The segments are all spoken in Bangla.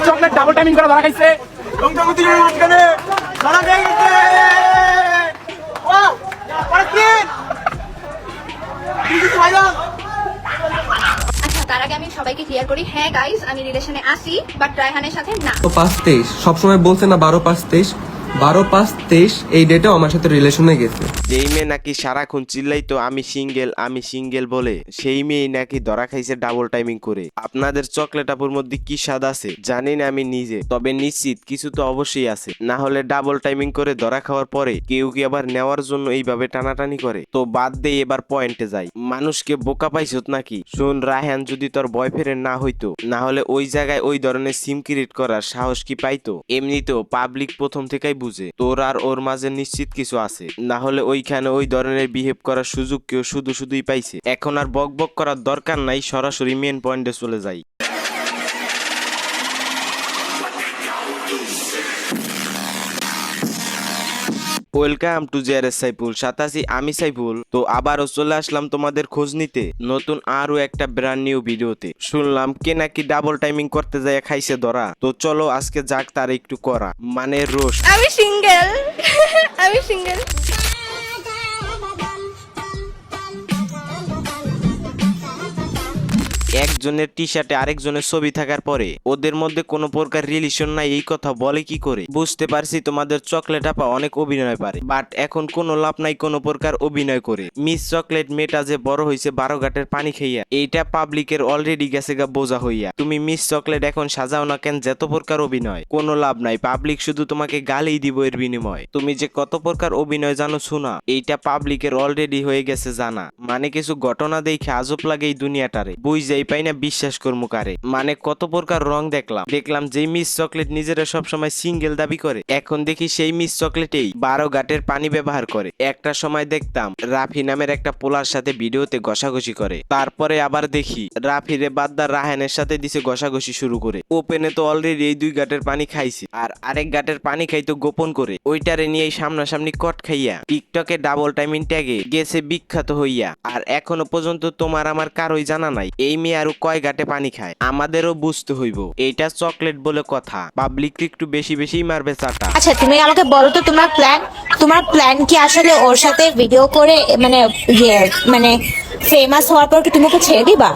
চকলেট ডাবল টাইমিং করে ধরা খাইছে। তার আগে আমি সবাইকে ক্লিয়ার করি, হ্যাঁ গাইস আমি রিলেশনে আছি, বাট রায়হানের সাথে না। 5-23 সবসময় বলছে না 12-5-23, 12-5-23 এই ডেটেও আমার সাথে রিলেশনে গেছে। যেই মেয়ে নাকি সারাক্ষণ চিল্লাইতো আমি সিঙ্গেল বলে, সেই মেয়ে নাকি ধরা খাইছে ডাবল টাইমিং করে। আপনাদের চকলেট আপুর মধ্যে কি স্বাদ আছে জানি না আমি নিজে, তবে নিশ্চিত কিছু তো অবশ্যই আছে, না হলে ডাবল টাইমিং করে ধরা খাওয়ার পরে কেউ কি আবার নেওয়ার জন্য এইভাবে টানাটানি করে? তো বাদ দিয়ে এবার পয়েন্টে যাই। মানুষকে বোকা পাইছত নাকি? শোন রায়হান যদি তোর বয়ফ্রেন্ড না হইতো, না হলে ওই জায়গায় ওই ধরনের সিম ক্রিয়েট করার সাহস কি পাইতো? এমনিতেও পাবলিক প্রথম থেকেই বুঝে তোর আর ওর মাঝে নিশ্চিত কিছু আছে, না হলে ওইখানে ওই ধরনের বিহেভ করার সুযোগ কেউ শুধুই পাইছে। এখন আর বক করার দরকার নাই, সরাসরি মেন পয়েন্টে চলে যাই। ওয়েলকাম টু জেআরএস সাইফুল, সাথে আছি আমি সাইফুল। তো আবারও চলে আসলাম তোমাদের খোঁজ নিতে নতুন আরো একটা ব্র্যান্ড নিউ ভিডিওতে। শুনলাম কে নাকি ডাবল টাইমিং করতে যায় খাইছে ধরা, তো চলো আজকে যাক তার একটু করা, মানে রোস্ট। আমি সিঙ্গেল আমি সিঙ্গেল। একজনের টি শার্টে আরেকজনের ছবি থাকার পরে ওদের মধ্যে কোনো প্রকার রিলেশন নাই, এই কথা বলে কি করে? বুঝতে পারছি তোমাদের চকলেট আপা অনেক অভিনয় পারে, বাট এখন কোনো লাভ নাই কোনো প্রকার অভিনয় করে। মিস চকলেট মেয়েটা যে বড় হয়েছে 12 ঘাটের পানি খাইয়া, এইটা পাবলিকের অলরেডি গেছে গা বোঝা হইয়া। তুমি মিস চকলেট এখন সাজাও না কেন যত প্রকার অভিনয়, কোনো লাভ নাই, পাবলিক শুধু তোমাকে গালেই দিব এর বিনিময়। তুমি যে কত প্রকার অভিনয় জানো শোনা, এইটা পাবলিকের অলরেডি হয়ে গেছে জানা। মানে কিছু ঘটনা দেখে আজব লাগে এই দুনিয়াটারে, বুঝাই পাই না বিশ্বাস করবো কারে। মানে কত প্রকার রং দেখলাম যে মিস চকলেট নিজেরা সবসময় সিঙ্গেল দাবি করে, এখন দেখি সেই মিস চকলেটেই 12 ঘাটের পানি ব্যবহার করে। একটা সময় দেখতাম রাফি নামের একটা পোলার সাথে ভিডিওতে ঘষাঘষি করে, তারপরে আবার দেখি রাফিরে বাদ্দার রাহানের সাথে দিছে ঘষাঘষি শুরু করে। ওপেনে তো অলরেডি এই 2 ঘাটের পানি খাইছে, আর আরেক ঘাটের পানি খাইতো গোপন করে, ওইটারে নিয়ে সামনাসামনি কট খাইয়া টিকটকে ডাবল টাইমিং ট্যাগে গেছে বিখ্যাত হইয়া। আর এখনো পর্যন্ত তোমার আমার কারোই জানা নাই এই মেয়ে আরো কয় ঘাটে পানি খায়। আমাদেরও বুঝতে হইব এইটা চকলেট বলে কথা, পাবলিক একটু বেশি মারবে চাটা। আচ্ছা তুমি আমাকে বলো তো তোমার প্ল্যান কি আসলে ওর সাথে ভিডিও করে মানে ফেমাস হওয়ার পর কি তুমি ওকে ছেড়ে দিবা,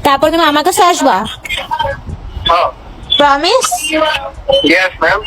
তারপর তুমি আমার কাছে আসবা? প্রমিস? Yes, ma'am.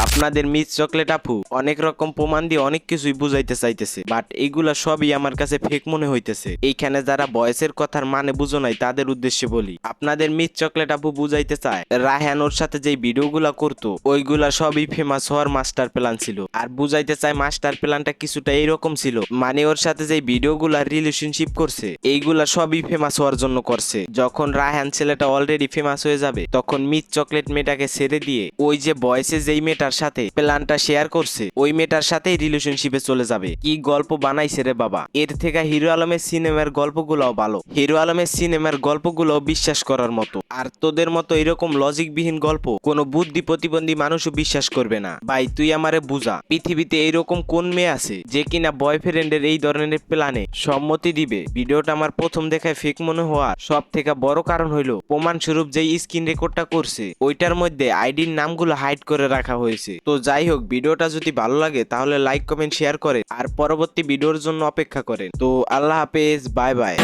আপনাদের মিস চকলেট আপু অনেক রকম প্রমাণ দিয়ে অনেক কিছুই বুঝাইতে চাইতেছে, বাট এইগুলা সবই আমার কাছে ফেক মনে হইতেছে। এইখানে যারা বয়সের কথার মানে বুঝো নাই তাদের উদ্দেশ্যে বলি, আপনাদের মিস চকলেট আপু বুঝাইতে চায় রায়হান ওর সাথে যে ভিডিওগুলা করতো ওইগুলা সবই ফেমাস হওয়ার মাস্টার প্ল্যান ছিল। আর বুঝাইতে চায় মাস্টার প্ল্যানটা কিছুটা এইরকম ছিল, মানে ওর সাথে যে ভিডিওগুলা রিলেশনশিপ করছে এইগুলা সবই ফেমাস হওয়ার জন্য করছে। যখন রায়হান ছেলেটা অলরেডি ফেমাস হয়ে যাবে তখন মিস চকলেট মেয়েটাকে ছেড়ে দিয়ে ওই যে বয়সে যেই মেয়েটার সাথে প্ল্যানটা শেয়ার করছে ওই মেয়েটার সাথেই রিলেশনশিপে চলে যাবে। কি গল্প বানাইছে রে বাবা! এর থেকে হিরো আলমের সিনেমার গল্পগুলোও ভালো, হিরো আলমের সিনেমার গল্পগুলো বিশ্বাস করার মতো। আর তোদের মতো এরকম লজিকবিহীন গল্প কোনো বুদ্ধি প্রতিবন্ধী মানুষও বিশ্বাস করবে না। ভাই তুই আমারে বুঝা, পৃথিবীতে এইরকম কোন মেয়ে আছে যে কিনা বয়ফ্রেন্ডের এই ধরনের প্ল্যানে সম্মতি দিবে? ভিডিওটা আমার প্রথম দেখায় ফেক মনে হওয়ার সব থেকে বড় কারণ হইলো প্রমাণস্বরূপ যেই স্ক্রিন রেকর্ডটা করছে ওইটার মধ্যে আইডির নামগুলো হাইড করে রাখা হয়েছে। তো যাই হোক, ভিডিওটা যদি ভালো লাগে তাহলে লাইক কমেন্ট শেয়ার করে আর পরবর্তী ভিডিওর জন্য অপেক্ষা করেন। তো আল্লাহ হাফেজ, বাই বাই।